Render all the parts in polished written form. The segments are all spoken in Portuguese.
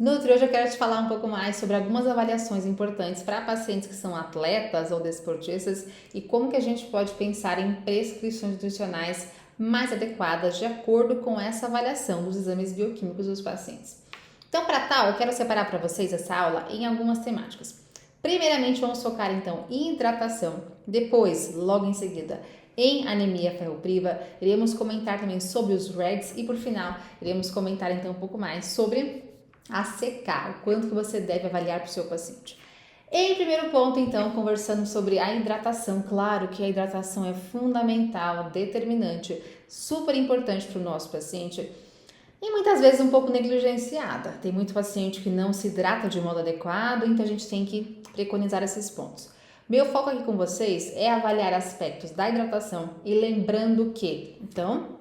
Nutri, hoje eu quero te falar um pouco mais sobre algumas avaliações importantes para pacientes que são atletas ou desportistas e como que a gente pode pensar em prescrições nutricionais mais adequadas de acordo com essa avaliação dos exames bioquímicos dos pacientes. Então, para tal, eu quero separar para vocês essa aula em algumas temáticas. Primeiramente, vamos focar então em hidratação, depois, logo em seguida, em anemia ferropriva, iremos comentar também sobre os REGs e por final, iremos comentar então um pouco mais sobre a secar, o quanto que você deve avaliar para o seu paciente. Em primeiro ponto, então, conversando sobre a hidratação. Claro que a hidratação é fundamental, determinante, super importante para o nosso paciente e muitas vezes um pouco negligenciada. Tem muito paciente que não se hidrata de modo adequado, então a gente tem que preconizar esses pontos. Meu foco aqui com vocês é avaliar aspectos da hidratação e lembrando que, então,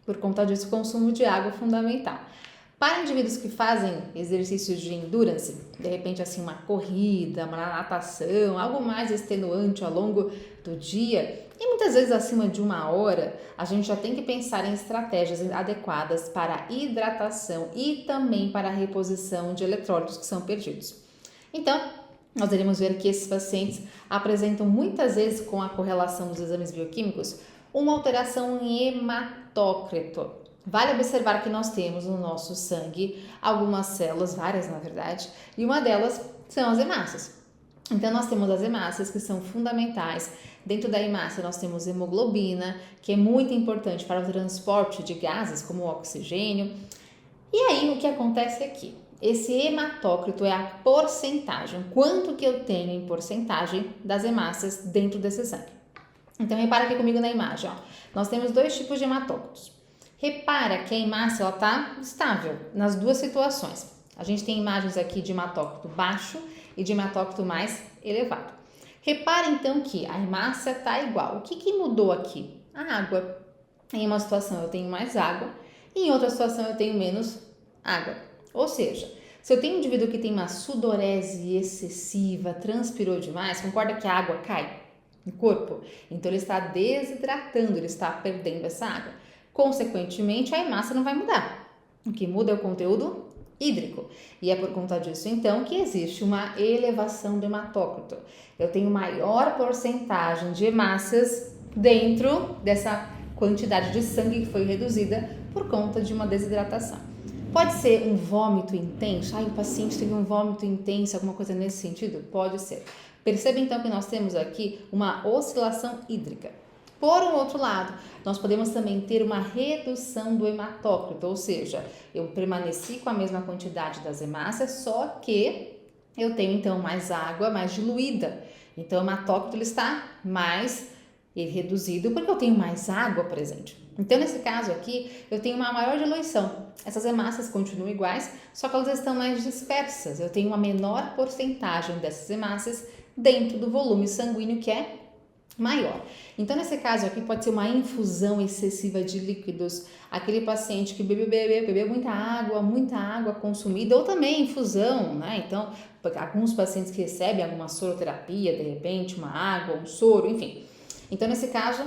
por conta disso, o consumo de água é fundamental. Para indivíduos que fazem exercícios de endurance, de repente assim uma corrida, uma natação, algo mais extenuante ao longo do dia, e muitas vezes acima de 1 hora, a gente já tem que pensar em estratégias adequadas para a hidratação e também para a reposição de eletrólitos que são perdidos. Então, nós iremos ver que esses pacientes apresentam muitas vezes com a correlação dos exames bioquímicos uma alteração em hematócrito. Vale observar que nós temos no nosso sangue algumas células, várias na verdade, e uma delas são as hemácias. Então nós temos as hemácias que são fundamentais. Dentro da hemácia nós temos hemoglobina, que é muito importante para o transporte de gases como o oxigênio. E aí o que acontece aqui? Esse hematócrito é a porcentagem, quanto que eu tenho em porcentagem das hemácias dentro desse sangue. Então repara aqui comigo na imagem, ó. Nós temos 2 tipos de hematócritos. Repara que a hemácia está estável nas duas situações. A gente tem imagens aqui de hematócrito baixo e de hematócrito mais elevado. Repara então que a hemácia está igual. O que mudou aqui? A água. Em uma situação eu tenho mais água, e em outra situação eu tenho menos água. Ou seja, se eu tenho um indivíduo que tem uma sudorese excessiva, transpirou demais, concorda que a água cai no corpo? Então ele está desidratando, ele está perdendo essa água. Consequentemente, a hemácia não vai mudar. O que muda é o conteúdo hídrico. E é por conta disso, então, que existe uma elevação do hematócrito. Eu tenho maior porcentagem de hemácias dentro dessa quantidade de sangue que foi reduzida por conta de uma desidratação. Pode ser um vômito intenso. O paciente teve um vômito intenso, alguma coisa nesse sentido? Pode ser. Perceba, então, que nós temos aqui uma oscilação hídrica. Por um outro lado, nós podemos também ter uma redução do hematócrito, ou seja, eu permaneci com a mesma quantidade das hemácias, só que eu tenho então mais água, mais diluída. Então o hematócrito ele está mais reduzido porque eu tenho mais água presente. Então nesse caso aqui, eu tenho uma maior diluição. Essas hemácias continuam iguais, só que elas estão mais dispersas. Eu tenho uma menor porcentagem dessas hemácias dentro do volume sanguíneo que é maior. Então, nesse caso aqui, pode ser uma infusão excessiva de líquidos, aquele paciente que bebeu muita água consumida, ou também infusão, né? Então, alguns pacientes que recebem alguma soroterapia, de repente, uma água, um soro, enfim. Então, nesse caso,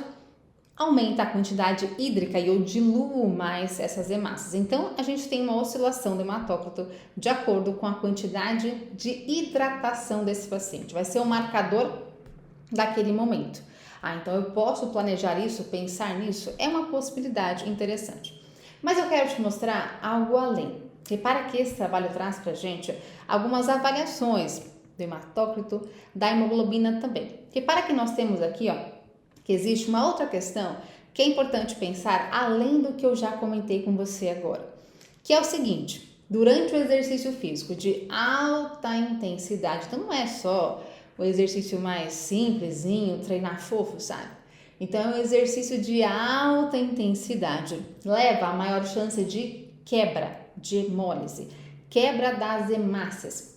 aumenta a quantidade hídrica e eu diluo mais essas hemácias. Então, a gente tem uma oscilação do hematócrito de acordo com a quantidade de hidratação desse paciente. Vai ser um marcador daquele momento. Então eu posso planejar isso, pensar nisso, é uma possibilidade interessante. Mas eu quero te mostrar algo além. Repara que esse trabalho traz pra gente algumas avaliações do hematócrito, da hemoglobina também. Repara que nós temos aqui, ó, que existe uma outra questão que é importante pensar além do que eu já comentei com você agora, que é o seguinte: durante o exercício físico de alta intensidade, então não é só o exercício mais simplesinho, treinar fofo, sabe? Então, é um exercício de alta intensidade. Leva a maior chance de quebra, de hemólise, quebra das hemácias.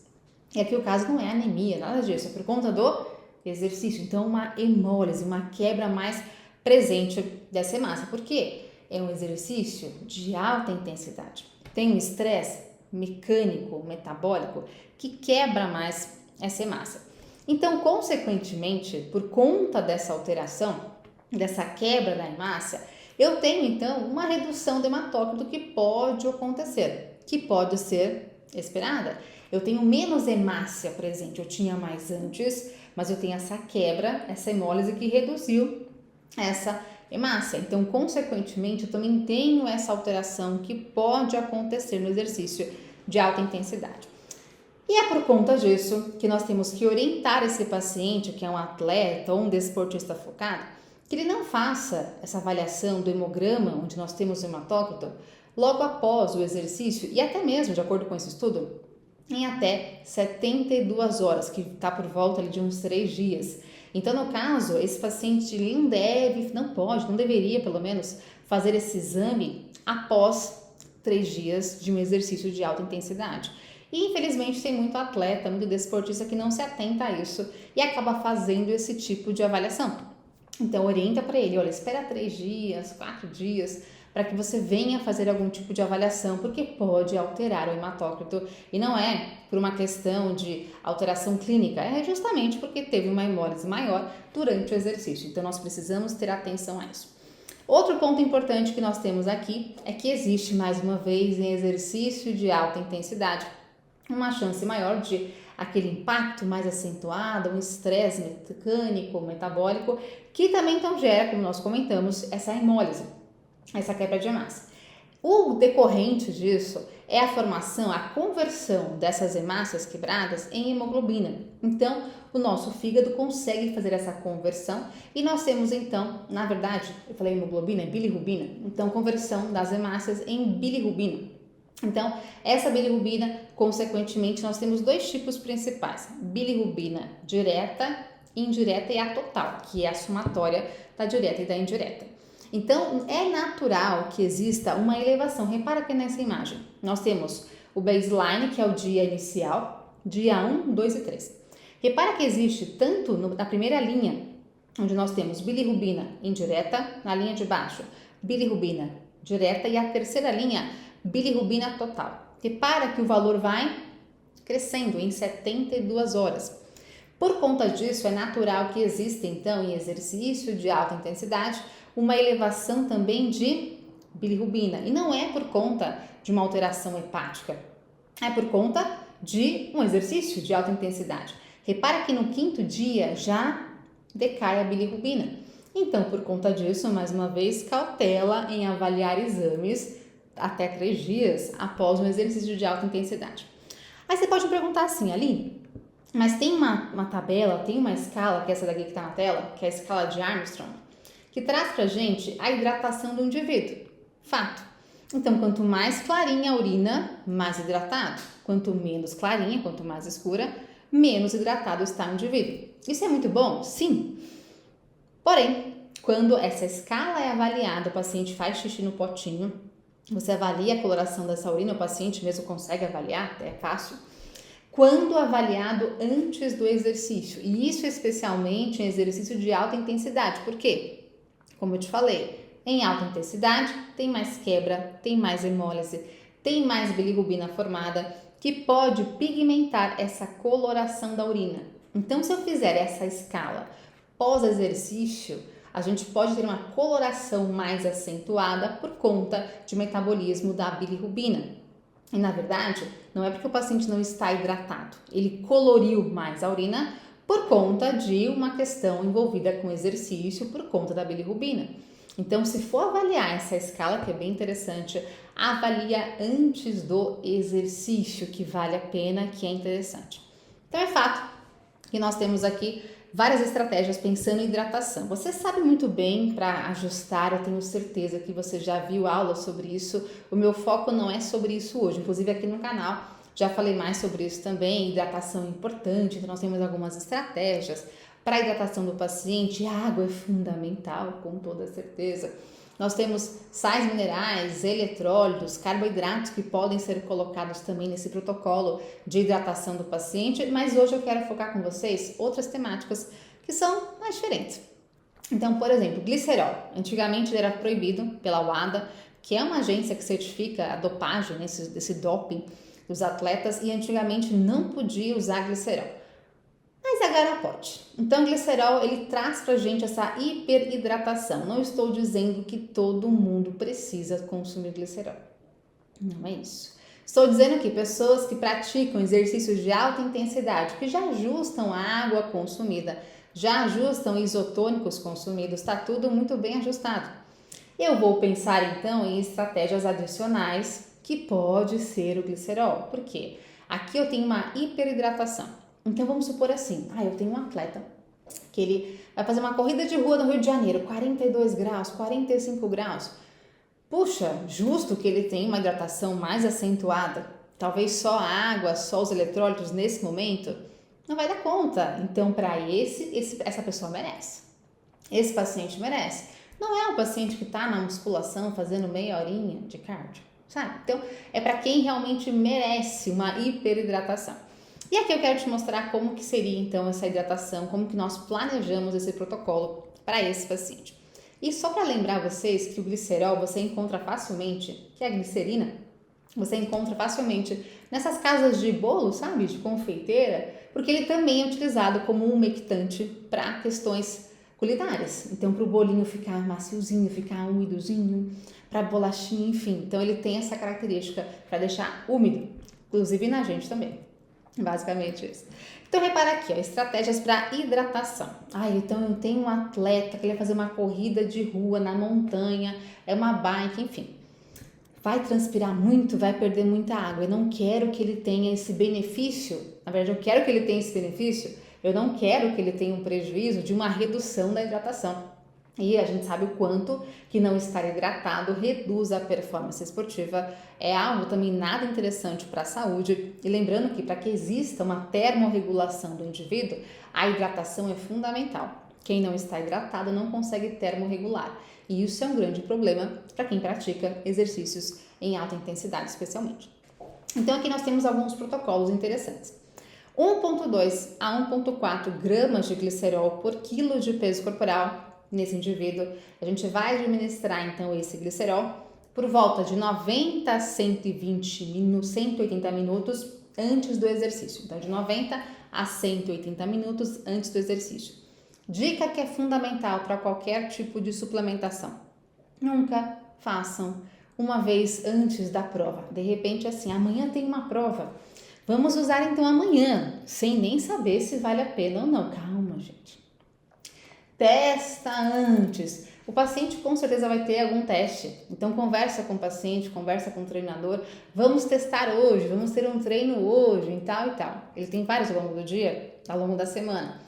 E aqui o caso não é anemia, nada disso, é por conta do exercício. Então, uma hemólise, uma quebra mais presente dessa hemácia. Por quê? É um exercício de alta intensidade. Tem um estresse mecânico, metabólico, que quebra mais essa hemácia. Então, consequentemente, por conta dessa alteração, dessa quebra da hemácia, eu tenho então uma redução do hematócrito que pode acontecer, que pode ser esperada, eu tenho menos hemácia presente. Eu tinha mais antes, mas eu tenho essa quebra, essa hemólise que reduziu essa hemácia. Então, consequentemente, eu também tenho essa alteração que pode acontecer no exercício de alta intensidade. E é por conta disso que nós temos que orientar esse paciente, que é um atleta ou um desportista focado, que ele não faça essa avaliação do hemograma, onde nós temos o hematócrito, logo após o exercício, e até mesmo, de acordo com esse estudo, em até 72 horas, que está por volta de uns 3 dias. Então, no caso, esse paciente não deveria, pelo menos, fazer esse exame após 3 dias de um exercício de alta intensidade. E, infelizmente, tem muito atleta, muito desportista que não se atenta a isso e acaba fazendo esse tipo de avaliação. Então, orienta para ele, olha, espera 3 dias, 4 dias, para que você venha fazer algum tipo de avaliação, porque pode alterar o hematócrito e não é por uma questão de alteração clínica, é justamente porque teve uma hemólise maior durante o exercício. Então, nós precisamos ter atenção a isso. Outro ponto importante que nós temos aqui é que existe, mais uma vez, em exercício de alta intensidade, uma chance maior de aquele impacto mais acentuado, um estresse mecânico, metabólico, que também então gera, como nós comentamos, essa hemólise, essa quebra de hemácia. O decorrente disso é a formação, a conversão dessas hemácias quebradas em hemoglobina. Então, o nosso fígado consegue fazer essa conversão e nós temos então, na verdade, eu falei hemoglobina, é bilirrubina, então conversão das hemácias em bilirrubina. Então, essa bilirrubina, consequentemente, nós temos 2 tipos principais, bilirrubina direta, indireta e a total, que é a somatória da direta e da indireta. Então, é natural que exista uma elevação. Repara que nessa imagem nós temos o baseline, que é o dia inicial, dia 1, 2 e 3. Repara que existe tanto na primeira linha, onde nós temos bilirrubina indireta, na linha de baixo, bilirrubina direta e a terceira linha, bilirrubina total. Repara que o valor vai crescendo em 72 horas. Por conta disso, é natural que exista, então, em exercício de alta intensidade, uma elevação também de bilirrubina. E não é por conta de uma alteração hepática, é por conta de um exercício de alta intensidade. Repara que no 5º dia já decai a bilirrubina. Então, por conta disso, mais uma vez, cautela em avaliar exames até 3 dias após um exercício de alta intensidade. Aí você pode me perguntar assim, Aline, mas tem uma tabela, tem uma escala, que é essa daqui que está na tela, que é a escala de Armstrong, que traz pra gente a hidratação do indivíduo. Fato. Então, quanto mais clarinha a urina, mais hidratado. Quanto menos clarinha, quanto mais escura, menos hidratado está o indivíduo. Isso é muito bom? Sim. Porém, quando essa escala é avaliada, o paciente faz xixi no potinho, você avalia a coloração dessa urina, o paciente mesmo consegue avaliar, até é fácil, quando avaliado antes do exercício, e isso especialmente em exercício de alta intensidade. Por quê? Como eu te falei, em alta intensidade tem mais quebra, tem mais hemólise, tem mais bilirrubina formada, que pode pigmentar essa coloração da urina. Então, se eu fizer essa escala pós-exercício, a gente pode ter uma coloração mais acentuada por conta de metabolismo da bilirrubina. E, na verdade, não é porque o paciente não está hidratado, ele coloriu mais a urina por conta de uma questão envolvida com exercício, por conta da bilirrubina. Então, se for avaliar essa escala, que é bem interessante, avalia antes do exercício, que vale a pena, que é interessante. Então, é fato que nós temos aqui várias estratégias pensando em hidratação. Você sabe muito bem para ajustar, eu tenho certeza que você já viu aula sobre isso. O meu foco não é sobre isso hoje, inclusive aqui no canal já falei mais sobre isso também. Hidratação é importante, então nós temos algumas estratégias para a hidratação do paciente. A água é fundamental, com toda certeza. Nós temos sais minerais, eletrólitos, carboidratos que podem ser colocados também nesse protocolo de hidratação do paciente, mas hoje eu quero focar com vocês outras temáticas que são mais diferentes. Então, por exemplo, glicerol. Antigamente ele era proibido pela WADA, que é uma agência que certifica a dopagem, né, esse doping dos atletas, e antigamente não podia usar glicerol. Mas agora pode. Então, o glicerol, ele traz pra gente essa hiperidratação. Não estou dizendo que todo mundo precisa consumir glicerol. Não é isso. Estou dizendo que pessoas que praticam exercícios de alta intensidade, que já ajustam a água consumida, já ajustam isotônicos consumidos, está tudo muito bem ajustado. Eu vou pensar então em estratégias adicionais que pode ser o glicerol. Por quê? Aqui eu tenho uma hiperidratação. Então vamos supor assim, eu tenho um atleta que ele vai fazer uma corrida de rua no Rio de Janeiro, 42 graus, 45 graus. Puxa, justo que ele tenha uma hidratação mais acentuada, talvez só a água, só os eletrólitos nesse momento, não vai dar conta. Então, para essa pessoa merece. Esse paciente merece. Não é um paciente que está na musculação fazendo meia horinha de cardio, sabe? Então, é para quem realmente merece uma hiperidratação. E aqui eu quero te mostrar como que seria então essa hidratação, como que nós planejamos esse protocolo para esse paciente. E só para lembrar vocês que o glicerol você encontra facilmente, que é a glicerina, você encontra facilmente nessas casas de bolo, sabe, de confeiteira, porque ele também é utilizado como um umectante para questões culinárias. Então, para o bolinho ficar maciozinho, ficar úmidozinho, para a bolachinha, enfim. Então, ele tem essa característica para deixar úmido, inclusive na gente também. Basicamente isso. Então, repara aqui, estratégias para hidratação. Então eu tenho um atleta que ele vai fazer uma corrida de rua na montanha, é uma bike, enfim. Vai transpirar muito, vai perder muita água. Eu não quero que ele tenha esse benefício. Na verdade, eu quero que ele tenha esse benefício. Eu não quero que ele tenha um prejuízo de uma redução da hidratação. E a gente sabe o quanto que não estar hidratado reduz a performance esportiva. É algo também nada interessante para a saúde. E lembrando que para que exista uma termorregulação do indivíduo, a hidratação é fundamental. Quem não está hidratado não consegue termorregular. E isso é um grande problema para quem pratica exercícios em alta intensidade, especialmente. Então aqui nós temos alguns protocolos interessantes. 1,2 a 1,4 gramas de glicerol por quilo de peso corporal. Nesse indivíduo, a gente vai administrar então esse glicerol por volta de 90 a 180 minutos antes do exercício. Então, de 90 a 180 minutos antes do exercício. Dica que é fundamental para qualquer tipo de suplementação: nunca façam uma vez antes da prova. De repente, assim, amanhã tem uma prova, vamos usar então amanhã, sem nem saber se vale a pena ou não. Calma, gente. Testa antes. O paciente com certeza vai ter algum teste. Então conversa com o paciente, conversa com o treinador. Vamos testar hoje, vamos ter um treino hoje e tal e tal. Ele tem vários ao longo do dia, ao longo da semana.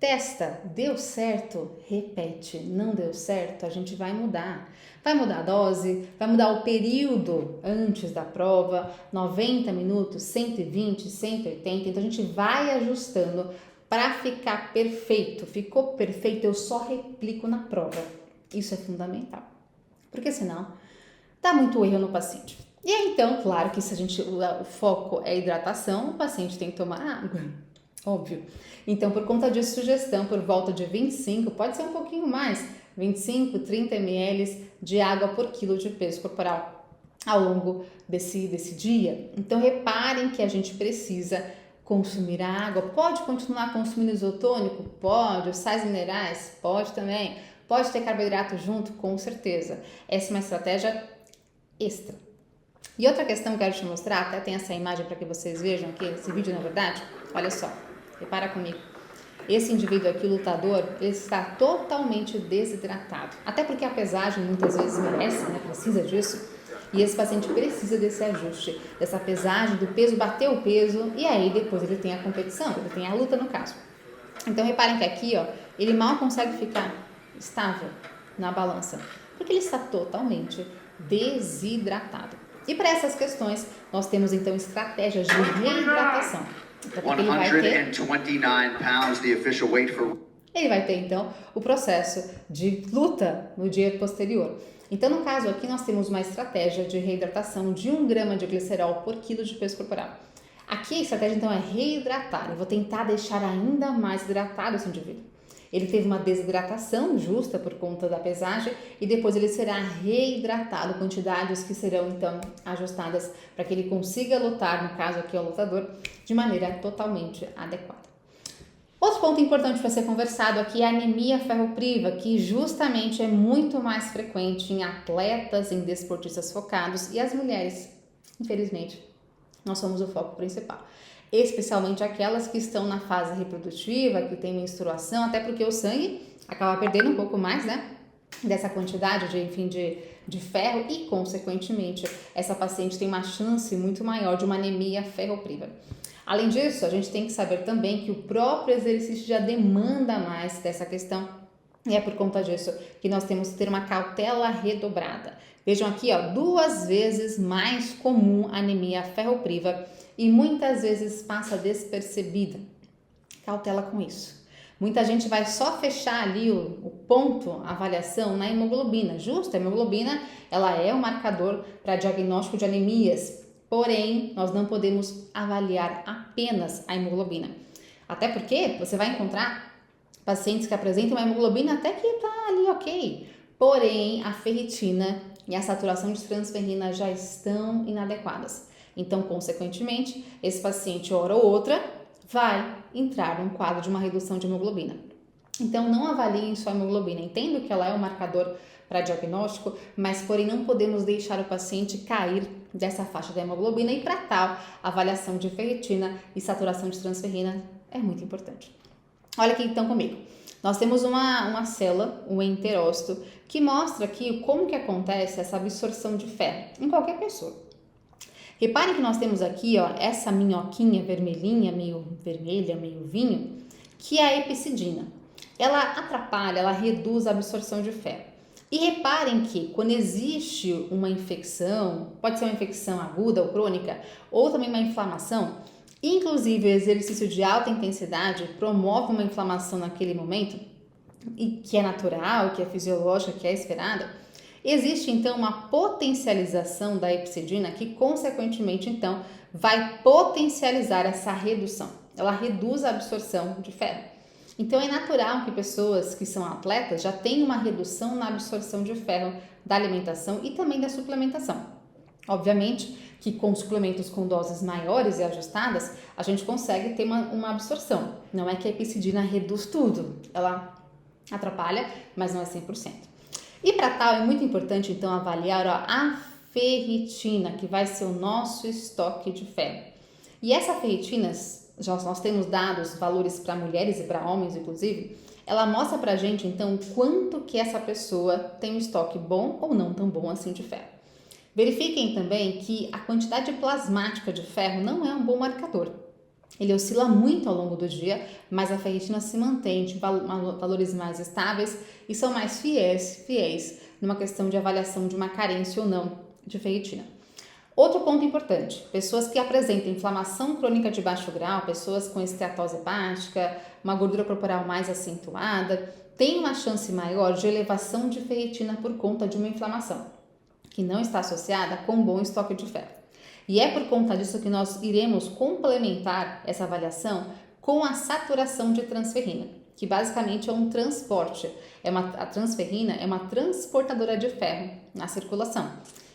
Testa, deu certo, repete. Não deu certo, a gente vai mudar. Vai mudar a dose, vai mudar o período antes da prova, 90 minutos, 120, 180. Então a gente vai ajustando para ficar perfeito. Ficou perfeito, eu só replico na prova. Isso é fundamental, porque senão dá muito erro no paciente. E aí, então, claro que se o foco é hidratação, o paciente tem que tomar água, óbvio. Então, por conta disso, sugestão por volta de 25, pode ser um pouquinho mais, 25, 30 ml de água por quilo de peso corporal ao longo desse dia. Então, reparem que a gente precisa consumir água. Pode continuar consumindo isotônico? Pode. Os sais minerais? Pode também. Pode ter carboidrato junto? Com certeza. Essa é uma estratégia extra. E outra questão que eu quero te mostrar, até tem essa imagem para que vocês vejam aqui, esse vídeo na verdade, olha só, repara comigo. Esse indivíduo aqui, o lutador, ele está totalmente desidratado. Até porque a pesagem muitas vezes merece, precisa disso. E esse paciente precisa desse ajuste, dessa pesagem, do peso, bater o peso, e aí depois ele tem a competição, ele tem a luta no caso. Então reparem que aqui, ele mal consegue ficar estável na balança, porque ele está totalmente desidratado. E para essas questões, nós temos então estratégias de reidratação. Então, ele vai ter então o processo de luta no dia posterior. Então, no caso aqui, nós temos uma estratégia de reidratação de 1 grama de glicerol por quilo de peso corporal. Aqui a estratégia, então, é reidratar. Eu vou tentar deixar ainda mais hidratado esse indivíduo. Ele teve uma desidratação justa por conta da pesagem e depois ele será reidratado, quantidades que serão, então, ajustadas para que ele consiga lutar, no caso aqui, o lutador, de maneira totalmente adequada. Outro ponto importante para ser conversado aqui é a anemia ferropriva, que justamente é muito mais frequente em atletas, em desportistas focados, e as mulheres, infelizmente, nós somos o foco principal. Especialmente aquelas que estão na fase reprodutiva, que tem menstruação, até porque o sangue acaba perdendo um pouco mais, né, dessa quantidade de ferro e, consequentemente, essa paciente tem uma chance muito maior de uma anemia ferropriva. Além disso, a gente tem que saber também que o próprio exercício já demanda mais dessa questão e é por conta disso que nós temos que ter uma cautela redobrada. Vejam aqui, ó, 2 vezes mais comum a anemia ferropriva e muitas vezes passa despercebida. Cautela com isso. Muita gente vai só fechar ali o ponto, a avaliação na hemoglobina. Justo, a hemoglobina ela é um marcador para diagnóstico de anemias, porém nós não podemos avaliar apenas a hemoglobina. Até porque você vai encontrar pacientes que apresentam uma hemoglobina até que está ali ok, porém a ferritina e a saturação de transferrina já estão inadequadas. Então, consequentemente, esse paciente, hora ou outra, vai entrar num quadro de uma redução de hemoglobina. Então, não avaliem só a hemoglobina. Entendo que ela é um marcador para diagnóstico, mas porém não podemos deixar o paciente cair dessa faixa da hemoglobina e para tal, a avaliação de ferritina e saturação de transferrina é muito importante. Olha aqui então comigo. Nós temos uma célula, um enterócito, que mostra aqui como que acontece essa absorção de ferro em qualquer pessoa. Reparem que nós temos aqui, ó, essa minhoquinha vermelhinha, meio vermelha, meio vinho, que é a epicidina. Ela atrapalha, ela reduz a absorção de ferro. E reparem que quando existe uma infecção, pode ser uma infecção aguda ou crônica, ou também uma inflamação, inclusive o exercício de alta intensidade promove uma inflamação naquele momento, e que é natural, que é fisiológica, que é esperada. Existe então uma potencialização da epicidina que consequentemente então vai potencializar essa redução. Ela reduz a absorção de ferro. Então é natural que pessoas que são atletas já tenham uma redução na absorção de ferro da alimentação e também da suplementação. Obviamente que com suplementos com doses maiores e ajustadas, a gente consegue ter uma absorção. Não é que a epicidina reduz tudo, ela atrapalha, mas não é 100%. E para tal é muito importante então avaliar a ferritina, que vai ser o nosso estoque de ferro. E essa ferritina, nós temos dados, valores para mulheres e para homens inclusive, ela mostra para a gente então quanto que essa pessoa tem um estoque bom ou não tão bom assim de ferro. Verifiquem também que a quantidade plasmática de ferro não é um bom marcador. Ele oscila muito ao longo do dia, mas a ferritina se mantém de valores mais estáveis e são mais fiéis numa questão de avaliação de uma carência ou não de ferritina. Outro ponto importante, pessoas que apresentam inflamação crônica de baixo grau, pessoas com esteatose hepática, uma gordura corporal mais acentuada, têm uma chance maior de elevação de ferritina por conta de uma inflamação, que não está associada com um bom estoque de ferro. E é por conta disso que nós iremos complementar essa avaliação com a saturação de transferrina, que basicamente é um transporte. A transferrina é uma transportadora de ferro na circulação.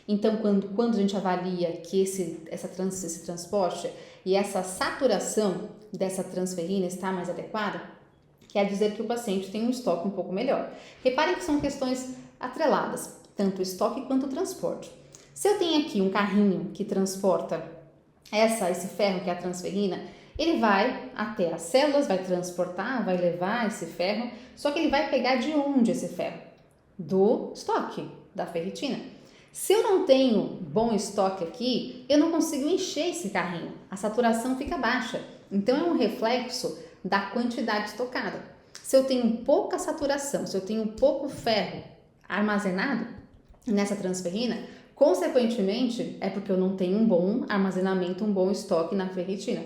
Então, quando a gente avalia que esse transporte e essa saturação dessa transferrina está mais adequada, quer dizer que o paciente tem um estoque um pouco melhor. Reparem que são questões atreladas, tanto o estoque quanto o transporte. Se eu tenho aqui um carrinho que transporta esse ferro, que é a transferrina, ele vai até as células, vai transportar, vai levar esse ferro, só que ele vai pegar de onde esse ferro? Do estoque, da ferritina. Se eu não tenho bom estoque aqui, eu não consigo encher esse carrinho, a saturação fica baixa. Então é um reflexo da quantidade estocada. Se eu tenho pouca saturação, se eu tenho pouco ferro armazenado nessa transferrina, consequentemente, é porque eu não tenho um bom armazenamento, um bom estoque na ferritina.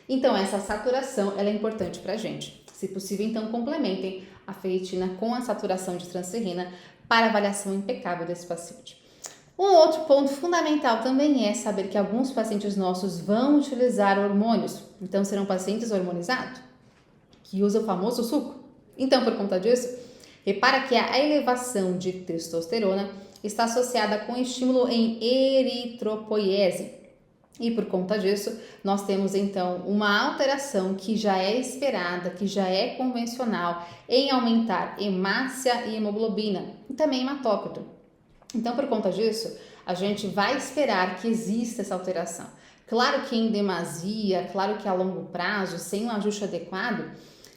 Então, essa saturação ela é importante para a gente. Se possível, então, complementem a ferritina com a saturação de transferrina para avaliação impecável desse paciente. Um outro ponto fundamental também é saber que alguns pacientes nossos vão utilizar hormônios. Então, serão pacientes hormonizados, que usam o famoso suco. Então, por conta disso, repara que a elevação de testosterona está associada com estímulo em eritropoiese. E por conta disso, nós temos então uma alteração que já é esperada, que já é convencional em aumentar hemácia e hemoglobina e também hematócrito. Então, por conta disso, a gente vai esperar que exista essa alteração. Claro que em demasia, claro que a longo prazo, sem um ajuste adequado,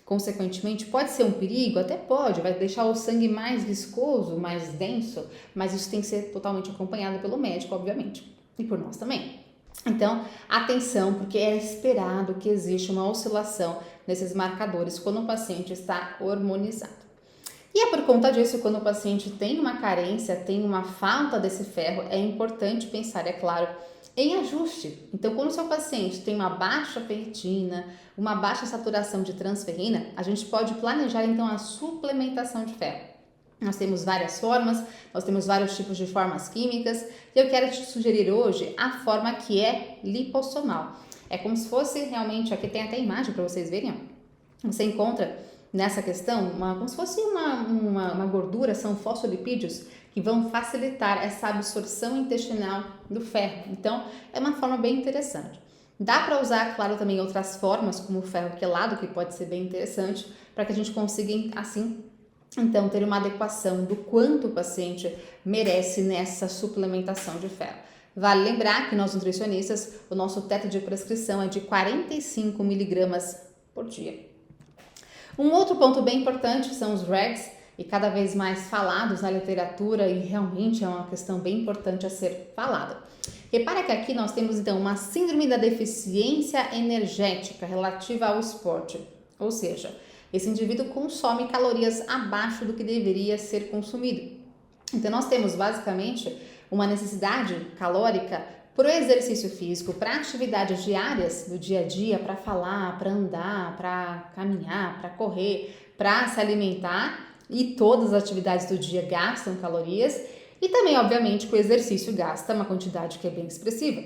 consequentemente, pode ser um perigo? Até pode, vai deixar o sangue mais viscoso, mais denso, mas isso tem que ser totalmente acompanhado pelo médico, obviamente, e por nós também. Então, atenção, porque é esperado que exista uma oscilação nesses marcadores quando o paciente está hormonizado. E é por conta disso, quando o paciente tem uma carência, tem uma falta desse ferro, é importante pensar, é claro, em ajuste. Então, quando o seu paciente tem uma baixa ferritina, uma baixa saturação de transferrina, a gente pode planejar então a suplementação de ferro. Nós temos várias formas, nós temos vários tipos de formas químicas e eu quero te sugerir hoje a forma que é lipossomal. É como se fosse realmente, aqui tem até imagem para vocês verem, ó. Você encontra nessa questão como se fosse uma gordura, são fosfolipídios que vão facilitar essa absorção intestinal do ferro. Então, é uma forma bem interessante. Dá para usar, claro, também outras formas, como o ferro quelado, que pode ser bem interessante, para que a gente consiga, assim, então, ter uma adequação do quanto o paciente merece nessa suplementação de ferro. Vale lembrar que nós nutricionistas, o nosso teto de prescrição é de 45 miligramas por dia. Um outro ponto bem importante são os REGs, e cada vez mais falados na literatura, e realmente é uma questão bem importante a ser falada. Repara que aqui nós temos então uma síndrome da deficiência energética relativa ao esporte, ou seja, esse indivíduo consome calorias abaixo do que deveria ser consumido. Então nós temos basicamente uma necessidade calórica para o exercício físico, para atividades diárias do dia a dia, para falar, para andar, para caminhar, para correr, para se alimentar, e todas as atividades do dia gastam calorias, e também, obviamente, que o exercício gasta uma quantidade que é bem expressiva.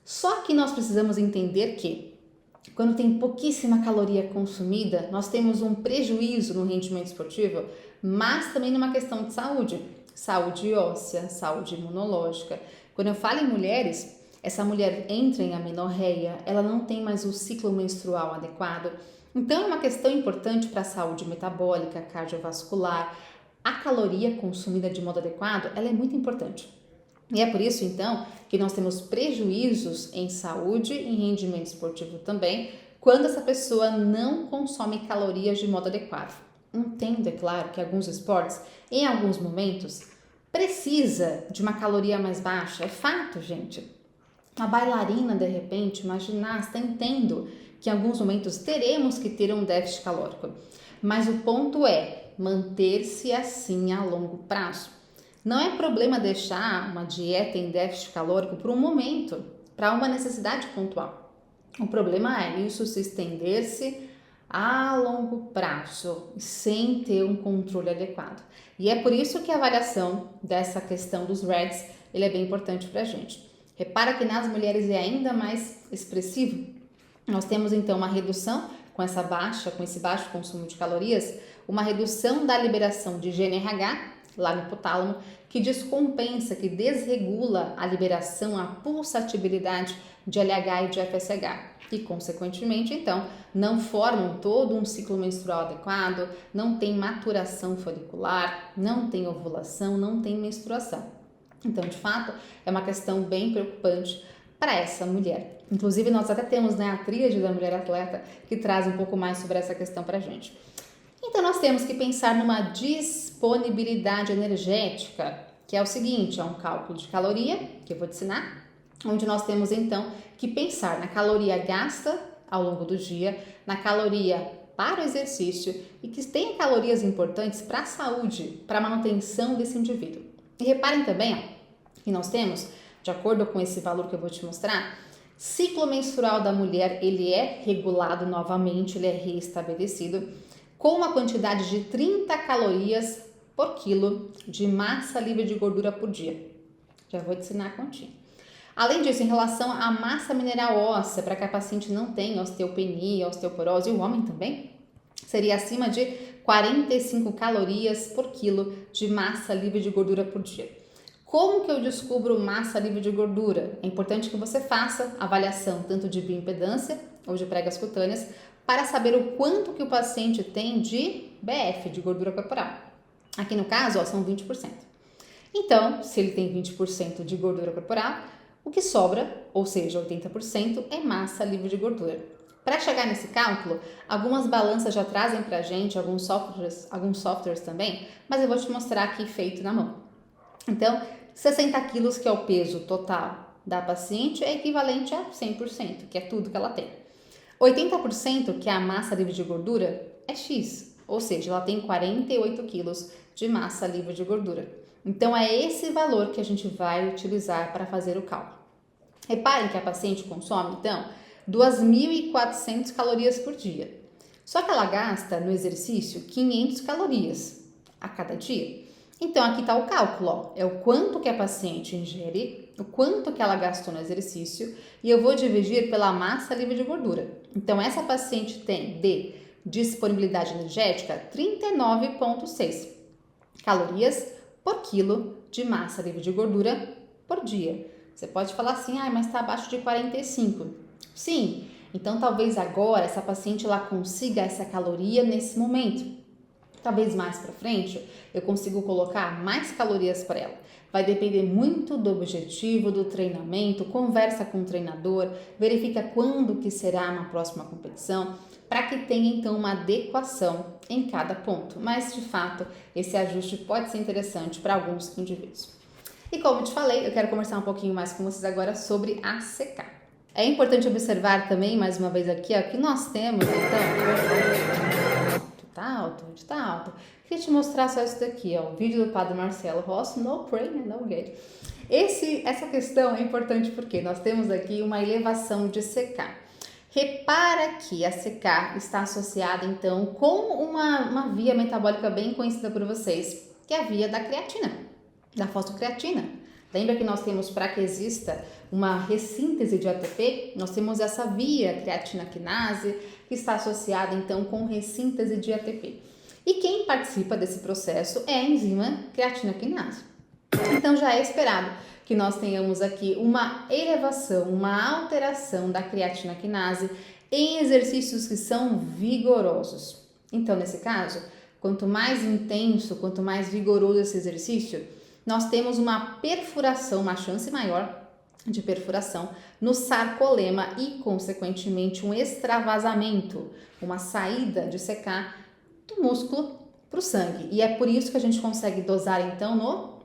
Só que nós precisamos entender que, quando tem pouquíssima caloria consumida, nós temos um prejuízo no rendimento esportivo, mas também numa questão de saúde. Saúde óssea, saúde imunológica. Quando eu falo em mulheres, essa mulher entra em amenorreia, ela não tem mais o ciclo menstrual adequado. Então, é uma questão importante para a saúde metabólica, cardiovascular. A caloria consumida de modo adequado, ela é muito importante. E é por isso, então, que nós temos prejuízos em saúde e em rendimento esportivo também, quando essa pessoa não consome calorias de modo adequado. Entendo, é claro, que alguns esportes, em alguns momentos, precisa de uma caloria mais baixa. É fato, gente. Uma bailarina, de repente, uma ginasta, entendo que em alguns momentos teremos que ter um déficit calórico. Mas o ponto é manter-se assim a longo prazo. Não é problema deixar uma dieta em déficit calórico por um momento, para uma necessidade pontual. O problema é isso se estender-se a longo prazo, sem ter um controle adequado. E é por isso que a avaliação dessa questão dos REGs, ele é bem importante para a gente. Repara que nas mulheres é ainda mais expressivo. Nós temos então uma redução com esse baixo consumo de calorias, uma redução da liberação de GNRH, lá no hipotálamo, que descompensa, que desregula a liberação, a pulsatibilidade de LH e de FSH. E, consequentemente, então, não formam todo um ciclo menstrual adequado, não tem maturação folicular, não tem ovulação, não tem menstruação. Então, de fato, é uma questão bem preocupante para essa mulher. Inclusive, nós até temos a tríade da mulher atleta que traz um pouco mais sobre essa questão para a gente. Então, nós temos que pensar numa disponibilidade energética, que é o seguinte, é um cálculo de caloria, que eu vou te ensinar, onde nós temos, então, que pensar na caloria gasta ao longo do dia, na caloria para o exercício e que tenha calorias importantes para a saúde, para a manutenção desse indivíduo. E reparem também, que nós temos, de acordo com esse valor que eu vou te mostrar, ciclo menstrual da mulher, ele é regulado novamente, ele é reestabelecido, com uma quantidade de 30 calorias por quilo de massa livre de gordura por dia. Já vou te ensinar a continha. Além disso, em relação à massa mineral óssea, para que a paciente não tenha osteopenia, osteoporose, e o homem também, seria acima de 45 calorias por quilo de massa livre de gordura por dia. Como que eu descubro massa livre de gordura? É importante que você faça avaliação tanto de bioimpedância ou de pregas cutâneas para saber o quanto que o paciente tem de BF, de gordura corporal. Aqui no caso, são 20%. Então, se ele tem 20% de gordura corporal, O que sobra, ou seja, 80%, é massa livre de gordura. Para chegar nesse cálculo, algumas balanças já trazem para a gente, alguns softwares também, mas eu vou te mostrar aqui feito na mão. Então, 60 quilos, que é o peso total da paciente, é equivalente a 100%, que é tudo que ela tem. 80%, que é a massa livre de gordura, é X, ou seja, ela tem 48 quilos de massa livre de gordura. Então, é esse valor que a gente vai utilizar para fazer o cálculo. Reparem que a paciente consome, então, 2.400 calorias por dia. Só que ela gasta no exercício 500 calorias a cada dia. Então, aqui está o cálculo, ó. É o quanto que a paciente ingere, o quanto que ela gastou no exercício, e eu vou dividir pela massa livre de gordura. Então, essa paciente tem de disponibilidade energética 39,6 calorias por quilo de massa livre de gordura por dia. Você pode falar assim, mas está abaixo de 45. Sim, então talvez agora essa paciente ela consiga essa caloria nesse momento. Talvez mais para frente eu consigo colocar mais calorias para ela. Vai depender muito do objetivo, do treinamento, conversa com o treinador, verifica quando que será uma próxima competição, para que tenha então uma adequação em cada ponto. Mas de fato, esse ajuste pode ser interessante para alguns indivíduos. E como eu te falei, eu quero conversar um pouquinho mais com vocês agora sobre a ACK. É importante observar também, mais uma vez aqui, ó, que nós temos, então... Tá alto. Queria te mostrar só isso daqui, ó, o vídeo do Padre Marcelo Rossi, no pray, no gate. Essa questão é importante porque nós temos aqui uma elevação de CK. Repara que a CK está associada, então, com uma via metabólica bem conhecida por vocês, que é a via da creatina, da fosfocreatina. Lembra que nós temos, para que exista uma ressíntese de ATP, nós temos essa via creatina quinase, que está associada, então, com ressíntese de ATP. E quem participa desse processo é a enzima creatina quinase. Então, já é esperado que nós tenhamos aqui uma elevação, uma alteração da creatina quinase em exercícios que são vigorosos. Então, nesse caso, quanto mais intenso, quanto mais vigoroso esse exercício, nós temos uma perfuração, uma chance maior de perfuração no sarcolema e, consequentemente, um extravasamento, uma saída de CK do músculo para o sangue. E é por isso que a gente consegue dosar, então, no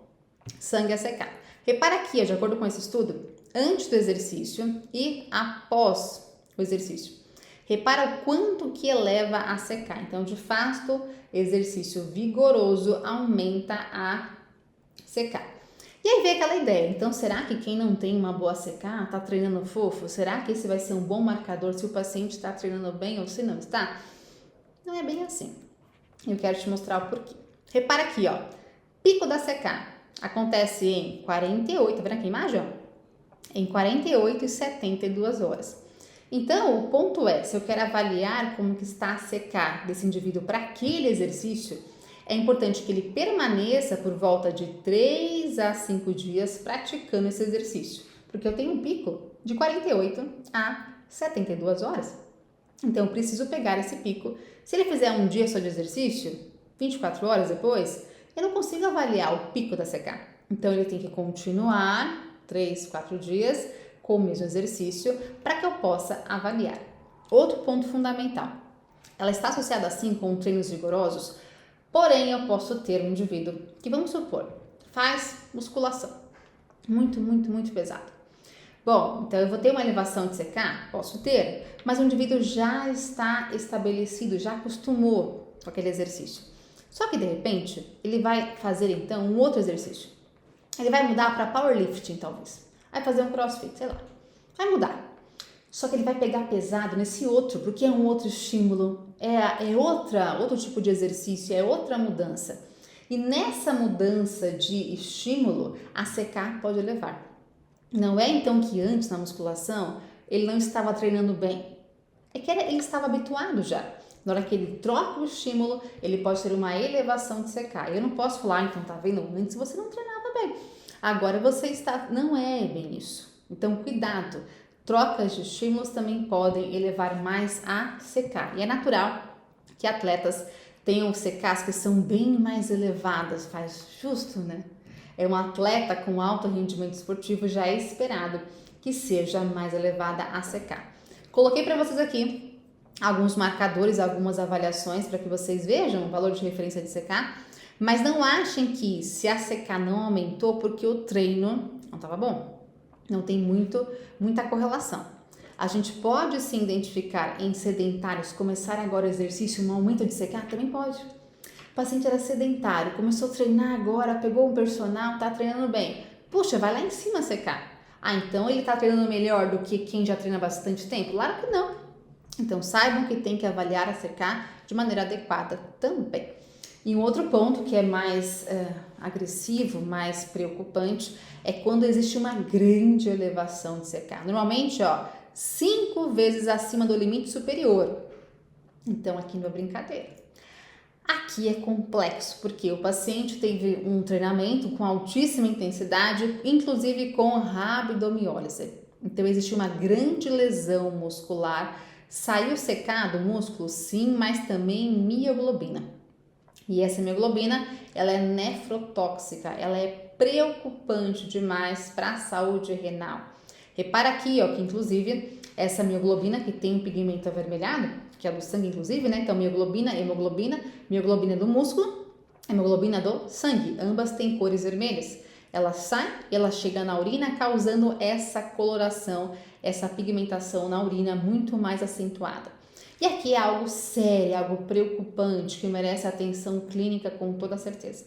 sangue ACK. Repara aqui, de acordo com esse estudo, antes do exercício e após o exercício. Repara o quanto que eleva a CK. Então, de fato, exercício vigoroso aumenta a CK. E aí vem aquela ideia, então será que quem não tem uma boa CK está treinando fofo? Será que esse vai ser um bom marcador se o paciente está treinando bem ou se não está? Não é bem assim. Eu quero te mostrar o porquê. Repara aqui, ó, pico da CK acontece em 48, tá vendo aqui a imagem? Ó? Em 48 e 72 horas. Então, o ponto é, se eu quero avaliar como que está a CK desse indivíduo para aquele exercício, é importante que ele permaneça por volta de 3 a 5 dias praticando esse exercício, porque eu tenho um pico de 48 a 72 horas. Então, eu preciso pegar esse pico. Se ele fizer um dia só de exercício, 24 horas depois, eu não consigo avaliar o pico da CK. Então, ele tem que continuar 3, 4 dias com o mesmo exercício para que eu possa avaliar. Outro ponto fundamental, ela está associada assim com treinos vigorosos. Porém, eu posso ter um indivíduo que, vamos supor, faz musculação muito pesado. Bom, então eu vou ter uma elevação de CK? Posso ter, mas o indivíduo já está estabelecido, já acostumou com aquele exercício. Só que, de repente, ele vai fazer, então, um outro exercício. Ele vai mudar para powerlifting, talvez. Vai fazer um crossfit, sei lá. Vai mudar. Só que ele vai pegar pesado nesse outro, porque é um outro estímulo, é outro tipo de exercício, é outra mudança. E nessa mudança de estímulo, a CK pode elevar. Não é então que antes na musculação ele não estava treinando bem. É que ele estava habituado já. Na hora que ele troca o estímulo, ele pode ter uma elevação de CK. Eu não posso falar, então tá vendo? Antes você não treinava bem. Agora você está... Não é bem isso. Então cuidado. Trocas de estímulos também podem elevar mais a CK. E é natural que atletas tenham CKs que são bem mais elevadas, faz justo, né? é um atleta com alto rendimento esportivo, já é esperado que seja mais elevada a CK. Coloquei para vocês aqui alguns marcadores, algumas avaliações para que vocês vejam o valor de referência de CK, mas não achem que se a CK não aumentou porque o treino não estava bom. Não tem muita correlação. A gente pode sim identificar em sedentários começar agora o exercício, um aumento de CK? Também pode. O paciente era sedentário, começou a treinar agora, pegou um personal, tá treinando bem. Puxa, vai lá em cima a CK. Ah, então ele tá treinando melhor do que quem já treina há bastante tempo? Claro que não. Então saibam que tem que avaliar a CK de maneira adequada também. E um outro ponto que é mais agressivo, mais preocupante, é quando existe uma grande elevação de CK. Normalmente, 5 vezes acima do limite superior. Então aqui não é brincadeira. Aqui é complexo, porque o paciente teve um treinamento com altíssima intensidade, inclusive com rabdomiólise. Então existe uma grande lesão muscular. Saiu CK do músculo? Sim, mas também mioglobina. E essa mioglobina, ela é nefrotóxica, ela é preocupante demais para a saúde renal. Repara aqui, que inclusive essa mioglobina que tem um pigmento avermelhado, que é do sangue inclusive, né? Então mioglobina do músculo, hemoglobina do sangue, ambas têm cores vermelhas. Ela sai e ela chega na urina causando essa coloração, essa pigmentação na urina muito mais acentuada. E aqui é algo sério, algo preocupante, que merece atenção clínica com toda certeza.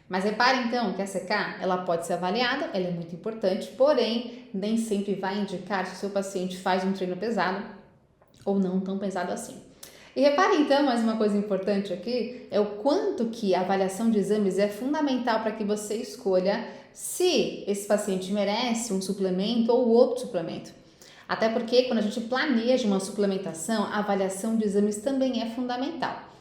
Mas repare então que a CK, ela pode ser avaliada, ela é muito importante, porém nem sempre vai indicar se o seu paciente faz um treino pesado ou não tão pesado assim. E repare então, mais uma coisa importante aqui, é o quanto que a avaliação de exames é fundamental para que você escolha se esse paciente merece um suplemento ou outro suplemento. Até porque quando a gente planeja uma suplementação, a avaliação de exames também é fundamental.